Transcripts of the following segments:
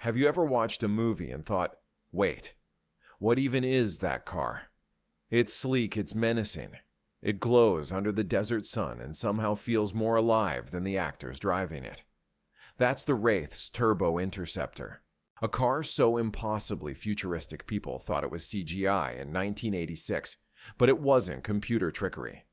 Have you ever watched a movie and thought, wait, what even is that car? It's sleek, it's menacing. It glows under the desert sun and somehow feels more alive than the actors driving it. That's the Wraith's Turbo Interceptor, a car so impossibly futuristic people thought it was CGI in 1986, but it wasn't computer trickery.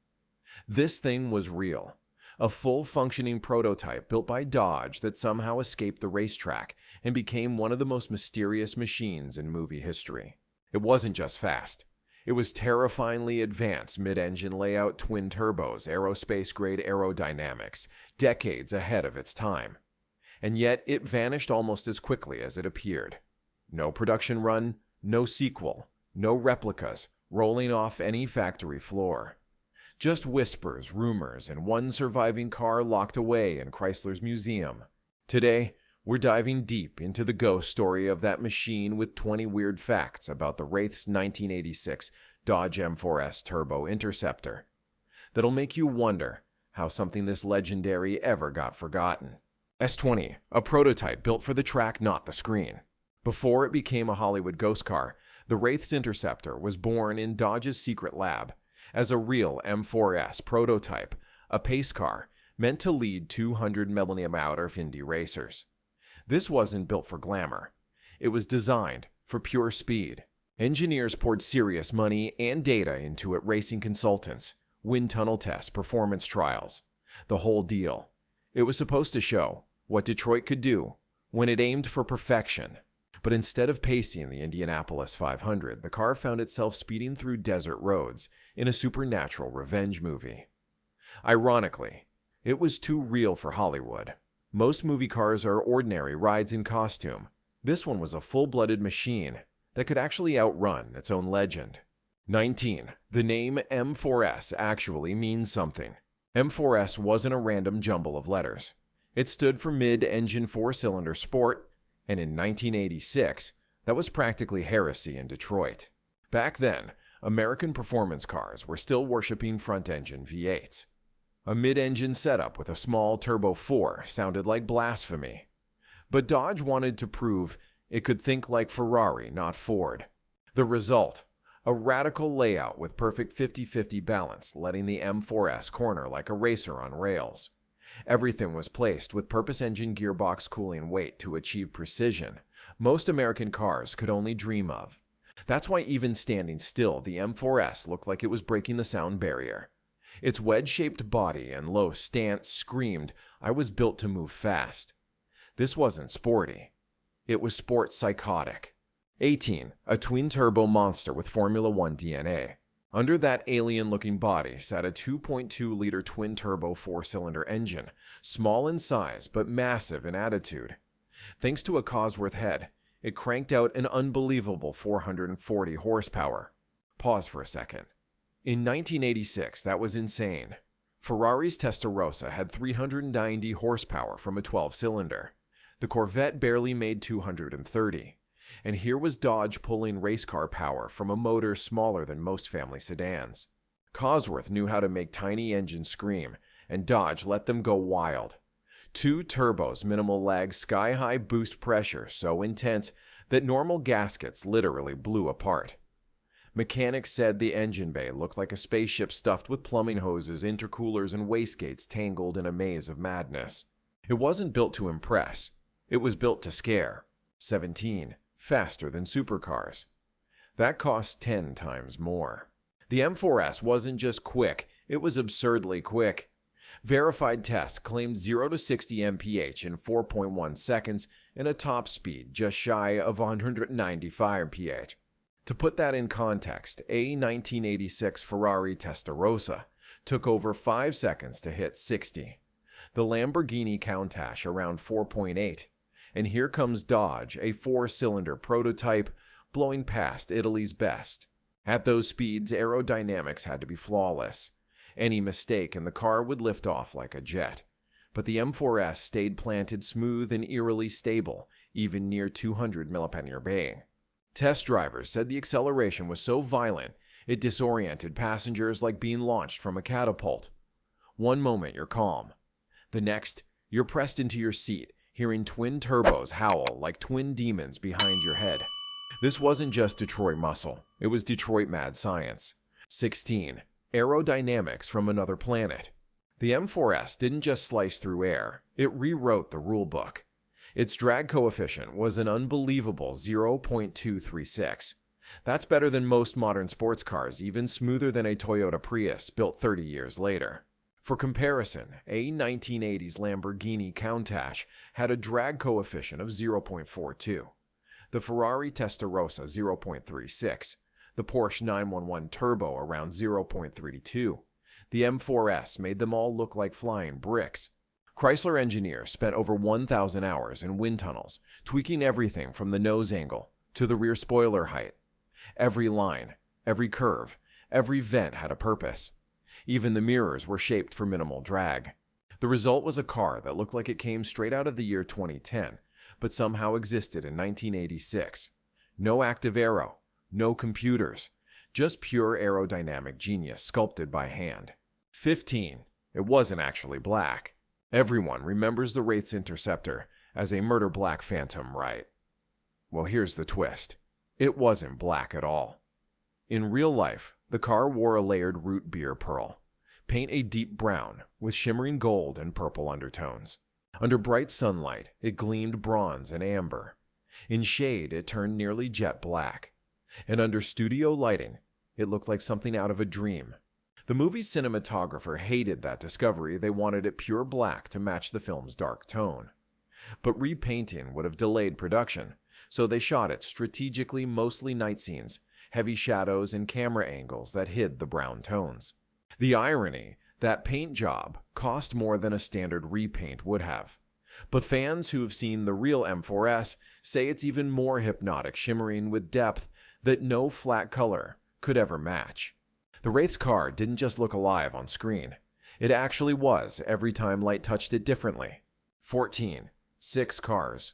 This thing was real. A full-functioning prototype built by Dodge that somehow escaped the racetrack and became one of the most mysterious machines in movie history. It wasn't just fast. It was terrifyingly advanced mid-engine layout twin turbos, aerospace-grade aerodynamics, decades ahead of its time. And yet it vanished almost as quickly as it appeared. No production run, no sequel, no replicas, rolling off any factory floor. Just whispers, rumors, and one surviving car locked away in Chrysler's museum. Today, we're diving deep into the ghost story of that machine with 20 weird facts about the Wraith's 1986 Dodge M4S Turbo Interceptor that'll make you wonder how something this legendary ever got forgotten. S20, a prototype built for the track, not the screen. Before it became a Hollywood ghost car, the Wraith's Interceptor was born in Dodge's secret lab as a real M4S prototype, a pace car meant to lead 200 mm Indy racers. This wasn't built for glamour. It was designed for pure speed. Engineers poured serious money and data into it, racing consultants, wind tunnel tests, performance trials, the whole deal. It was supposed to show what Detroit could do when it aimed for perfection. But instead of pacing the Indianapolis 500, the car found itself speeding through desert roads in a supernatural revenge movie. Ironically, it was too real for Hollywood. Most movie cars are ordinary rides in costume. This one was a full-blooded machine that could actually outrun its own legend. 19. The name M4S actually means something. M4S wasn't a random jumble of letters. It stood for mid-engine four-cylinder sport, and in 1986, that was practically heresy in Detroit. Back then, American performance cars were still worshipping front-engine V8s. A mid-engine setup with a small Turbo 4 sounded like blasphemy. But Dodge wanted to prove it could think like Ferrari, not Ford. The result? A radical layout with perfect 50-50 balance, letting the M4S corner like a racer on rails. Everything was placed with purpose-engine gearbox cooling weight to achieve precision most American cars could only dream of. That's why even standing still, the M4S looked like it was breaking the sound barrier. Its wedge-shaped body and low stance screamed, "I was built to move fast." This wasn't sporty. It was sport psychotic. 18. A twin-turbo monster with Formula One DNA. Under that alien-looking body sat a 2.2-liter twin-turbo four-cylinder engine, small in size but massive in attitude. Thanks to a Cosworth head, it cranked out an unbelievable 440 horsepower. Pause for a second. In 1986, that was insane. Ferrari's Testarossa had 390 horsepower from a 12-cylinder. The Corvette barely made 230. And here was Dodge pulling race car power from a motor smaller than most family sedans. Cosworth knew how to make tiny engines scream, and Dodge let them go wild. 2 turbos, minimal lag, sky-high boost pressure so intense that normal gaskets literally blew apart. Mechanics said the engine bay looked like a spaceship stuffed with plumbing hoses, intercoolers, and wastegates tangled in a maze of madness. It wasn't built to impress. It was built to scare. 17. Faster than supercars. That cost 10 times more. The M4S wasn't just quick, it was absurdly quick. Verified tests claimed 0 to 60 mph in 4.1 seconds and a top speed just shy of 195 mph. To put that in context, a 1986 Ferrari Testarossa took over 5 seconds to hit 60. The Lamborghini Countach around 4.8. And here comes Dodge, a 4-cylinder prototype, blowing past Italy's best. At those speeds, aerodynamics had to be flawless. Any mistake and the car would lift off like a jet. But the M4S stayed planted smooth and eerily stable, even near 200 mph baying. Test drivers said the acceleration was so violent, it disoriented passengers like being launched from a catapult. One moment you're calm. The next, you're pressed into your seat, hearing twin turbos howl like twin demons behind your head. This wasn't just Detroit muscle, it was Detroit mad science. 16. Aerodynamics from another planet. The M4S didn't just slice through air, it rewrote the rulebook. Its drag coefficient was an unbelievable 0.236. That's better than most modern sports cars, even smoother than a Toyota Prius built 30 years later. For comparison, a 1980s Lamborghini Countach had a drag coefficient of 0.42. The Ferrari Testarossa 0.36, the Porsche 911 Turbo around 0.32. The M4S made them all look like flying bricks. Chrysler engineers spent over 1,000 hours in wind tunnels, tweaking everything from the nose angle to the rear spoiler height. Every line, every curve, every vent had a purpose. Even the mirrors were shaped for minimal drag. The result was a car that looked like it came straight out of the year 2010, but somehow existed in 1986. No active aero, no computers, just pure aerodynamic genius sculpted by hand. 15. It wasn't actually black. Everyone remembers the Wraith's Interceptor as a murder black phantom, right? Well, here's the twist. It wasn't black at all. In real life, the car wore a layered root beer pearl, paint a deep brown with shimmering gold and purple undertones. Under bright sunlight, it gleamed bronze and amber. In shade, it turned nearly jet black. And under studio lighting, it looked like something out of a dream. The movie's cinematographer hated that discovery. They wanted it pure black to match the film's dark tone. But repainting would have delayed production, so they shot it strategically, mostly night scenes, heavy shadows and camera angles that hid the brown tones. The irony, that paint job cost more than a standard repaint would have. But fans who have seen the real M4S say it's even more hypnotic, shimmering with depth that no flat color could ever match. The Wraith's car didn't just look alive on screen. It actually was every time light touched it differently. 14. 6 cars.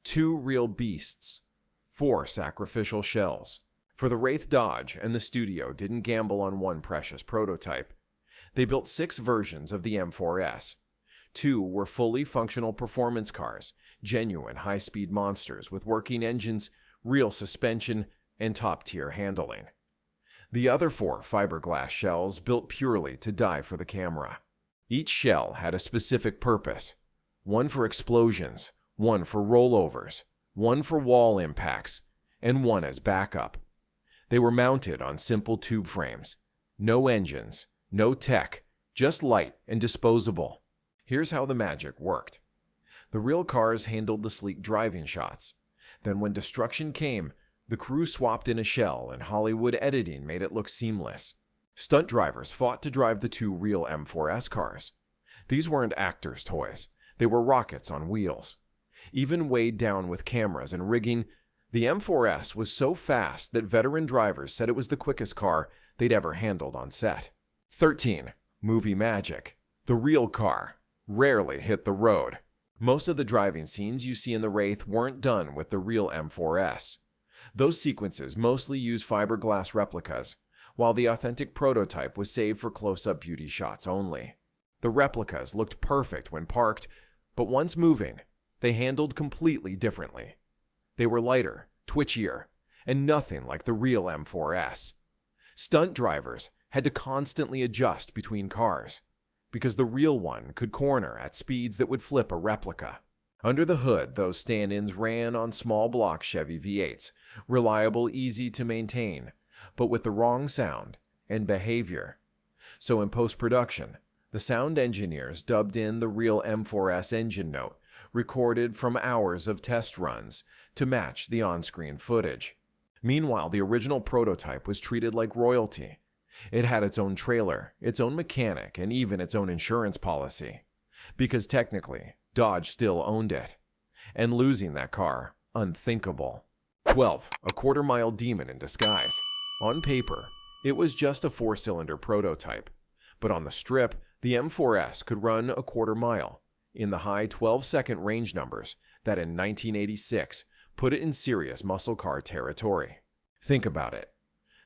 2 real beasts. 4 sacrificial shells. For the Wraith Dodge and the studio didn't gamble on one precious prototype. They built 6 versions of the M4S. 2 were fully functional performance cars, genuine high-speed monsters with working engines, real suspension, and top-tier handling. The other 4 fiberglass shells built purely to die for the camera. Each shell had a specific purpose. One for explosions, one for rollovers, one for wall impacts, and one as backup. They were mounted on simple tube frames. No engines, no tech, just light and disposable. Here's how the magic worked. The real cars handled the sleek driving shots. Then when destruction came, the crew swapped in a shell and Hollywood editing made it look seamless. Stunt drivers fought to drive the 2 real M4S cars. These weren't actors' toys. They were rockets on wheels. Even weighed down with cameras and rigging, the M4S was so fast that veteran drivers said it was the quickest car they'd ever handled on set. 13. Movie magic. The real car rarely hit the road. Most of the driving scenes you see in the Wraith weren't done with the real M4S. Those sequences mostly use fiberglass replicas, while the authentic prototype was saved for close-up beauty shots only. The replicas looked perfect when parked, but once moving, they handled completely differently. They were lighter, twitchier, and nothing like the real M4S. Stunt drivers had to constantly adjust between cars, because the real one could corner at speeds that would flip a replica. Under the hood, those stand-ins ran on small block Chevy V8s, reliable, easy to maintain, but with the wrong sound and behavior. So in post-production, the sound engineers dubbed in the real M4S engine note, recorded from hours of test runs to match the on-screen footage. Meanwhile, the original prototype was treated like royalty. It had its own trailer, its own mechanic, and even its own insurance policy. Because technically, Dodge still owned it. And losing that car, unthinkable. 12. A quarter-mile demon in disguise. On paper, it was just a 4-cylinder prototype. But on the strip, the M4S could run a quarter mile, in the high 12-second range numbers that in 1986 put it in serious muscle car territory. Think about it.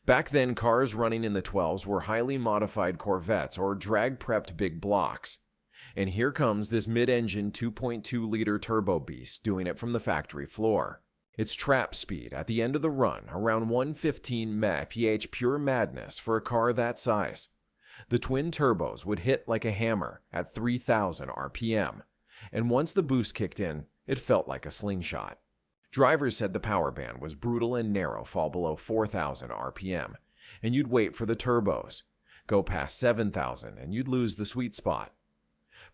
Back then, cars running in the 12s were highly modified Corvettes or drag-prepped big blocks. And here comes this mid-engine 2.2-liter turbo beast doing it from the factory floor. Its trap speed at the end of the run, around 115 mph, pure madness for a car that size. The twin turbos would hit like a hammer at 3,000 RPM, and once the boost kicked in, it felt like a slingshot. Drivers said the power band was brutal and narrow, fall below 4,000 RPM, and you'd wait for the turbos. Go past 7,000 and you'd lose the sweet spot.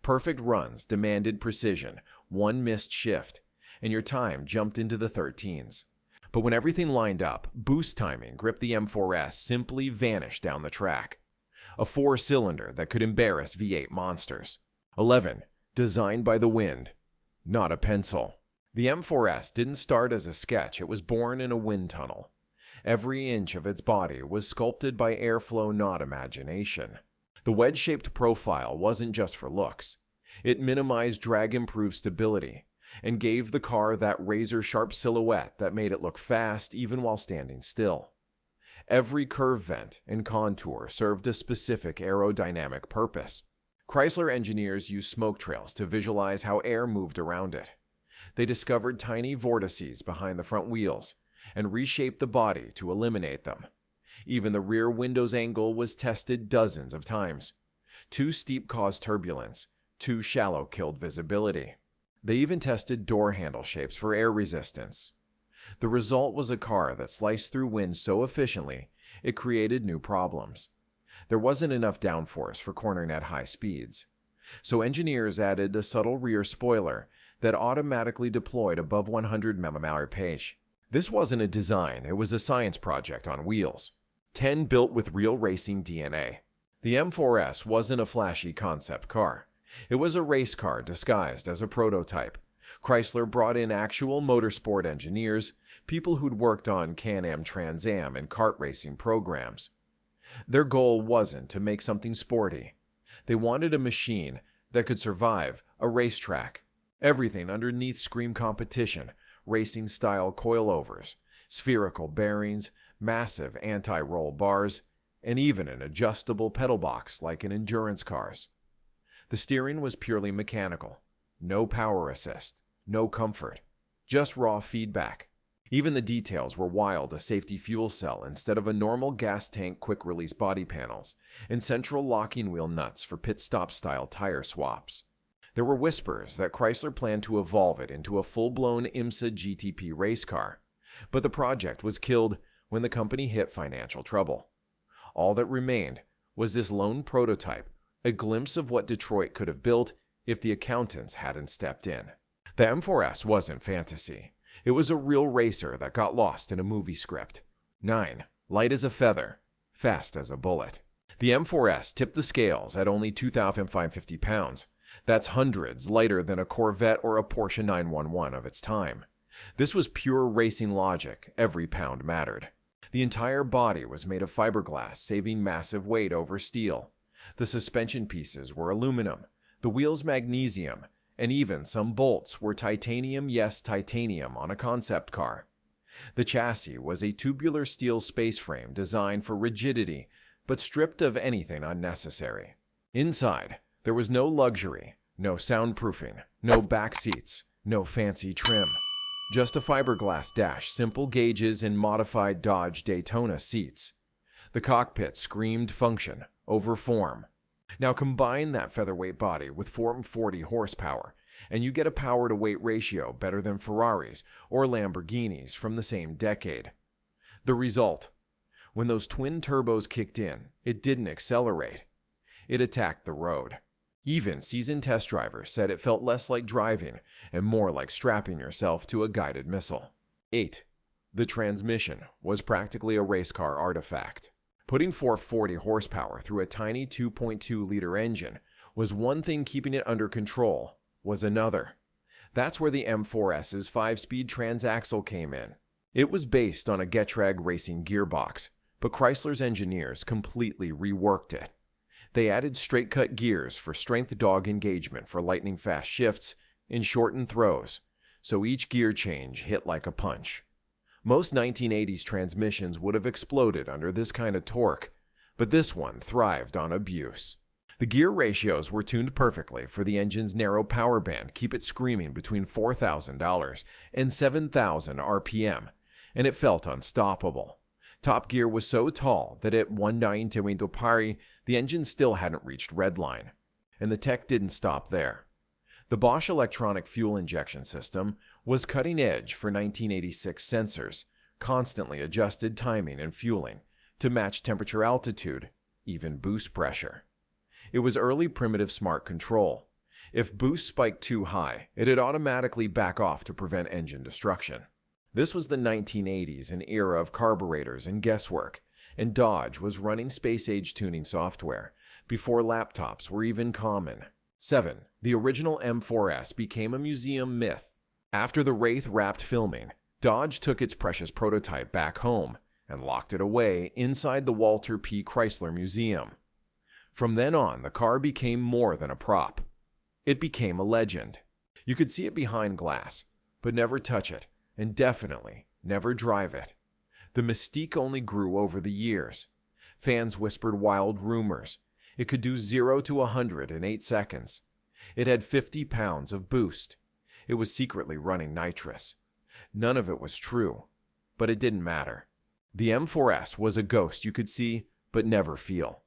Perfect runs demanded precision, one missed shift, and your time jumped into the 13s. But when everything lined up, boost timing gripped the M4S simply vanished down the track. A 4-cylinder that could embarrass V8 monsters. 11. Designed by the wind. Not a pencil. The M4S didn't start as a sketch, it was born in a wind tunnel. Every inch of its body was sculpted by airflow, not imagination. The wedge-shaped profile wasn't just for looks. It minimized drag-improved stability, and gave the car that razor-sharp silhouette that made it look fast even while standing still. Every curve vent and contour served a specific aerodynamic purpose. Chrysler engineers used smoke trails to visualize how air moved around it. They discovered tiny vortices behind the front wheels and reshaped the body to eliminate them. Even the rear window's angle was tested dozens of times. Too steep caused turbulence, too shallow killed visibility. They even tested door handle shapes for air resistance. The result was a car that sliced through wind so efficiently, it created new problems. There wasn't enough downforce for cornering at high speeds. So engineers added a subtle rear spoiler that automatically deployed above 100 mph. This wasn't a design, it was a science project on wheels. 10 built with real racing DNA. The M4S wasn't a flashy concept car. It was a race car disguised as a prototype. Chrysler brought in actual motorsport engineers, people who'd worked on Can-Am Trans Am and kart racing programs. Their goal wasn't to make something sporty. They wanted a machine that could survive a racetrack. Everything underneath screamed competition, racing-style coilovers, spherical bearings, massive anti-roll bars, and even an adjustable pedal box like in endurance cars. The steering was purely mechanical. No power assist, no comfort, just raw feedback. Even the details were wild: a safety fuel cell instead of a normal gas tank quick-release body panels, and central locking wheel nuts for pit-stop-style tire swaps. There were whispers that Chrysler planned to evolve it into a full-blown IMSA GTP race car, but the project was killed when the company hit financial trouble. All that remained was this lone prototype, a glimpse of what Detroit could have built if the accountants hadn't stepped in. The M4S wasn't fantasy. It was a real racer that got lost in a movie script. 9. Light as a feather, fast as a bullet. The M4S tipped the scales at only 2,550 pounds. That's hundreds lighter than a Corvette or a Porsche 911 of its time. This was pure racing logic. Every pound mattered. The entire body was made of fiberglass, saving massive weight over steel. The suspension pieces were aluminum, the wheels magnesium, and even some bolts were titanium. Yes, titanium on a concept car. The chassis was a tubular steel space frame designed for rigidity, but stripped of anything unnecessary. Inside, there was no luxury, no soundproofing, no back seats, no fancy trim. Just a fiberglass dash, simple gauges, and modified Dodge Daytona seats. The cockpit screamed function over form. Now combine that featherweight body with 440 horsepower, and you get a power-to-weight ratio better than Ferraris or Lamborghinis from the same decade. The result: when those twin turbos kicked in, it didn't accelerate. It attacked the road. Even seasoned test drivers said it felt less like driving and more like strapping yourself to a guided missile. 8. The transmission was practically a race car artifact. Putting 440 horsepower through a tiny 2.2-liter engine was one thing, keeping it under control was another. That's where the M4S's 5-speed transaxle came in. It was based on a Getrag racing gearbox, but Chrysler's engineers completely reworked it. They added straight-cut gears for strength dog engagement for lightning-fast shifts and shortened throws, so each gear change hit like a punch. Most 1980s transmissions would have exploded under this kind of torque, but this one thrived on abuse. The gear ratios were tuned perfectly for the engine's narrow power band, keep it screaming between $4,000 and 7,000 RPM, and it felt unstoppable. Top gear was so tall that at 190 pari, the engine still hadn't reached redline. And the tech didn't stop there. The Bosch electronic fuel injection system was cutting edge for 1986 sensors, constantly adjusted timing and fueling to match temperature, altitude, even boost pressure. It was early primitive smart control. If boost spiked too high, it'd automatically back off to prevent engine destruction. This was the 1980s, an era of carburetors and guesswork, and Dodge was running space-age tuning software before laptops were even common. 7. The original M4S became a museum myth. After the Wraith wrapped filming, Dodge took its precious prototype back home and locked it away inside the Walter P. Chrysler Museum. From then on, the car became more than a prop. It became a legend. You could see it behind glass, but never touch it, and definitely never drive it. The mystique only grew over the years. Fans whispered wild rumors. It could do 0 to 100 in 8 seconds. It had 50 pounds of boost. It was secretly running nitrous. None of it was true, but it didn't matter. The M4S was a ghost you could see but never feel.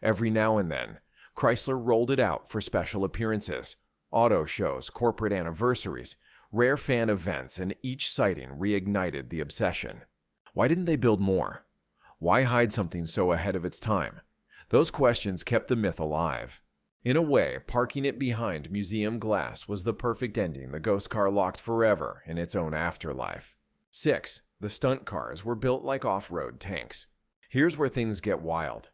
Every now and then, Chrysler rolled it out for special appearances, auto shows, corporate anniversaries, rare fan events, and each sighting reignited the obsession. Why didn't they build more? Why hide something so ahead of its time? Those questions kept the myth alive. In a way, parking it behind museum glass was the perfect ending the ghost car locked forever in its own afterlife. 6. The stunt cars were built like off-road tanks. Here's where things get wild.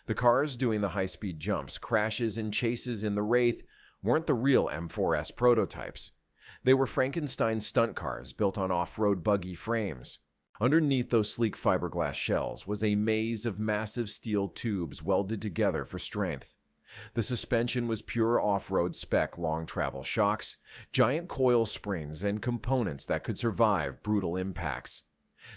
The cars doing the high-speed jumps, crashes, and chases in the Wraith weren't the real M4S prototypes. They were Frankenstein stunt cars built on off-road buggy frames. Underneath those sleek fiberglass shells was a maze of massive steel tubes welded together for strength. The suspension was pure off-road spec long-travel shocks, giant coil springs, and components that could survive brutal impacts.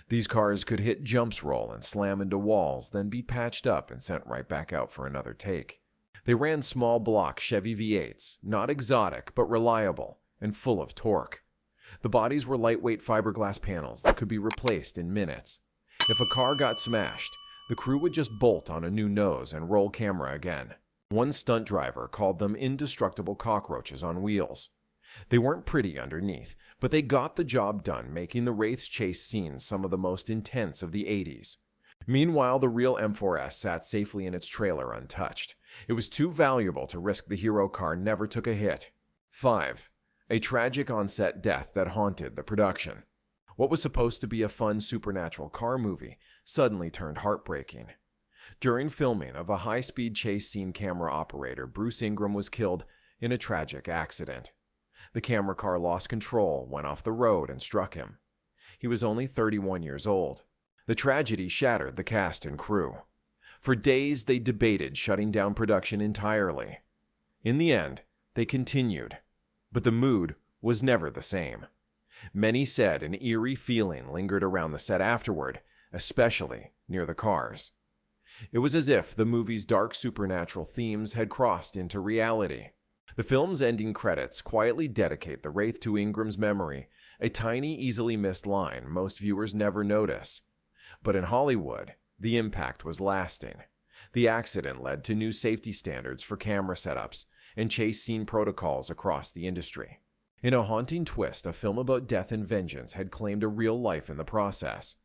These cars could hit jumps roll and slam into walls, then be patched up and sent right back out for another take. They ran small block Chevy V8s, not exotic but reliable and full of torque. The bodies were lightweight fiberglass panels that could be replaced in minutes. If a car got smashed, the crew would just bolt on a new nose and roll camera again. One stunt driver called them indestructible cockroaches on wheels. They weren't pretty underneath, but they got the job done, making the Wraith's chase scenes some of the most intense of the 80s. Meanwhile, the real M4S sat safely in its trailer untouched. It was too valuable to risk the hero car never took a hit. 5. A tragic on-set death that haunted the production. What was supposed to be a fun supernatural car movie suddenly turned heartbreaking. During filming of a high-speed chase scene, camera operator Bruce Ingram was killed in a tragic accident. The camera car lost control, went off the road, and struck him. He was only 31 years old. The tragedy shattered the cast and crew. For days, they debated shutting down production entirely. In the end, they continued. But the mood was never the same. Many said an eerie feeling lingered around the set afterward, especially near the cars. It was as if the movie's dark supernatural themes had crossed into reality. The film's ending credits quietly dedicate the Wraith to Ingram's memory, a tiny, easily missed line most viewers never notice. But in Hollywood, the impact was lasting. The accident led to new safety standards for camera setups and chase scene protocols across the industry. In a haunting twist, a film about death and vengeance had claimed a real life in the process.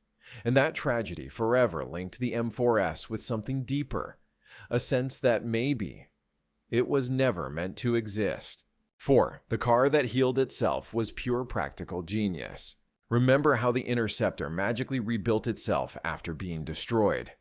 And that tragedy forever linked the M4S with something deeper, a sense that maybe it was never meant to exist. 4. The car that healed itself was pure practical genius. Remember how the Interceptor magically rebuilt itself after being destroyed.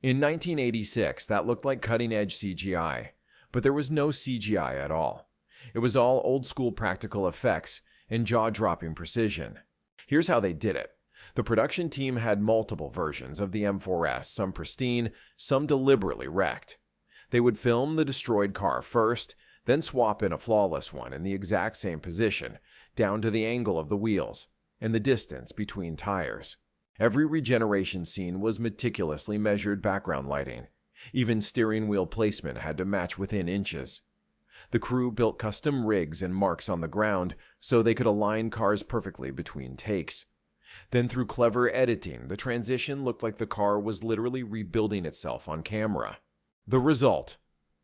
In 1986, that looked like cutting-edge CGI, but there was no CGI at all. It was all old-school practical effects and jaw-dropping precision. Here's how they did it. The production team had multiple versions of the M4S, some pristine, some deliberately wrecked. They would film the destroyed car first, then swap in a flawless one in the exact same position, down to the angle of the wheels and the distance between tires. Every regeneration scene was meticulously measured background lighting, Even steering wheel placement had to match within inches. The crew built custom rigs and marks on the ground so they could align cars perfectly between takes. Then through clever editing, the transition looked like the car was literally rebuilding itself on camera. The result?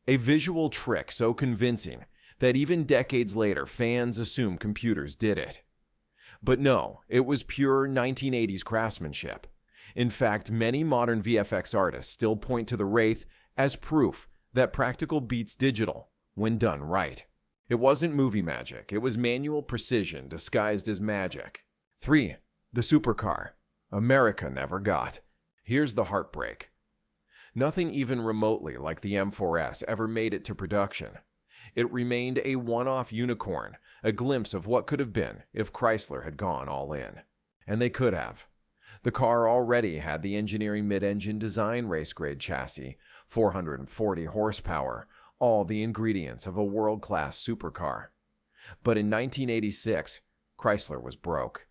A visual trick so convincing that even decades later fans assume computers did it. But no, it was pure 1980s craftsmanship. In fact, many modern VFX artists still point to the Wraith as proof that practical beats digital when done right. It wasn't movie magic, it was manual precision disguised as magic. 3. The supercar America never got. Here's the heartbreak. Nothing even remotely like the M4S ever made it to production. It remained a one-off unicorn, a glimpse of what could have been if Chrysler had gone all in. And they could have. The car already had the engineering mid-engine design race-grade chassis, 440 horsepower, all the ingredients of a world-class supercar. But in 1986, Chrysler was broke.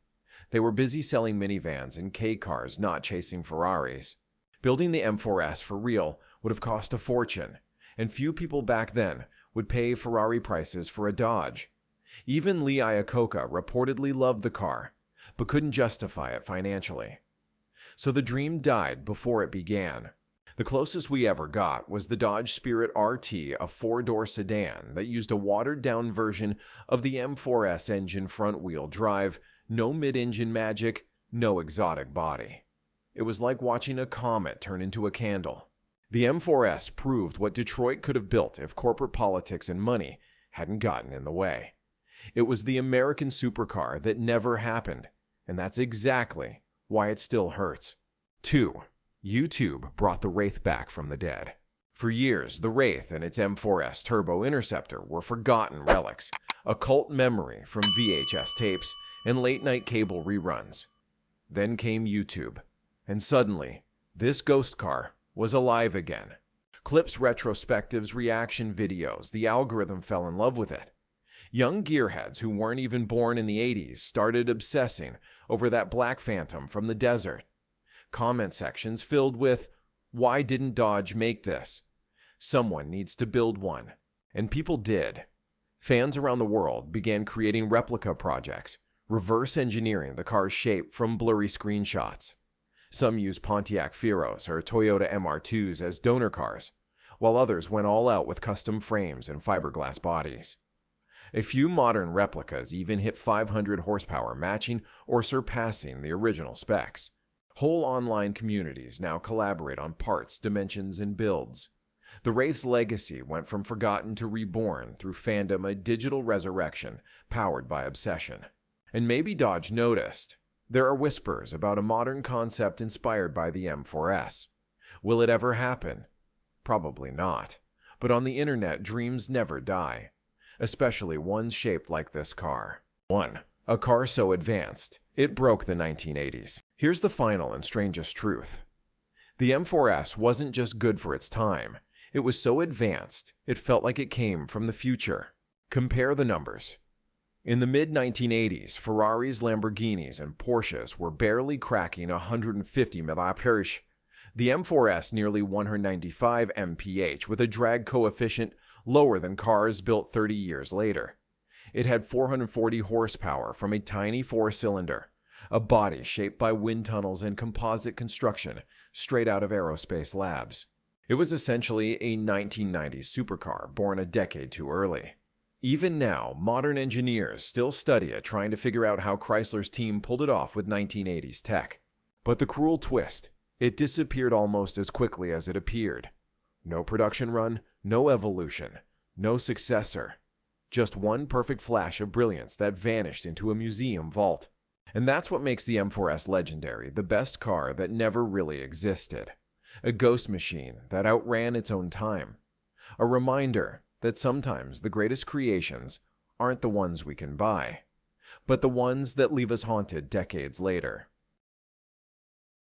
They were busy selling minivans and K-cars, not chasing Ferraris. Building the M4S for real would have cost a fortune, and few people back then would pay Ferrari prices for a Dodge. Even Lee Iacocca reportedly loved the car, but couldn't justify it financially. So the dream died before it began. The closest we ever got was the Dodge Spirit RT, a four-door sedan that used a watered-down version of the M4S engine front-wheel drive, no mid-engine magic, no exotic body. It was like watching a comet turn into a candle. The M4S proved what Detroit could have built if corporate politics and money hadn't gotten in the way. It was the American supercar that never happened, and that's exactly why it still hurts. 2. YouTube brought the Wraith back from the dead. For years, the Wraith and its M4S Turbo Interceptor were forgotten relics, a cult memory from VHS tapes and late-night cable reruns. Then came YouTube, and suddenly, this ghost car was alive again. Clips, retrospectives, reaction videos, the algorithm fell in love with it. Young gearheads who weren't even born in the 80s started obsessing over that black phantom from the desert. Comment sections filled with, "Why didn't Dodge make this? Someone needs to build one." And people did. Fans around the world began creating replica projects, reverse engineering the car's shape from blurry screenshots. Some used Pontiac Firos or Toyota MR2s as donor cars, while others went all out with custom frames and fiberglass bodies. A few modern replicas even hit 500 horsepower, matching or surpassing the original specs. Whole online communities now collaborate on parts, dimensions, and builds. The Wraith's legacy went from forgotten to reborn through fandom, a digital resurrection powered by obsession. And maybe Dodge noticed. There are whispers about a modern concept inspired by the M4S. Will it ever happen? Probably not. But on the internet, dreams never die, especially ones shaped like this car. 1. A car so advanced, it broke the 1980s. Here's the final and strangest truth. The M4S wasn't just good for its time. It was so advanced, it felt like it came from the future. Compare the numbers. In the mid-1980s, Ferraris, Lamborghinis, and Porsches were barely cracking 150 mph. The M4S nearly 195 mph with a drag coefficient lower than cars built 30 years later. It had 440 horsepower from a tiny four-cylinder, a body shaped by wind tunnels and composite construction straight out of aerospace labs. It was essentially a 1990s supercar born a decade too early. Even now, modern engineers still study it, trying to figure out how Chrysler's team pulled it off with 1980s tech. But the cruel twist, it disappeared almost as quickly as it appeared. No production run, no evolution, no successor. Just one perfect flash of brilliance that vanished into a museum vault. And that's what makes the M4S legendary, the best car that never really existed. A ghost machine that outran its own time. A reminder that sometimes the greatest creations aren't the ones we can buy, but the ones that leave us haunted decades later.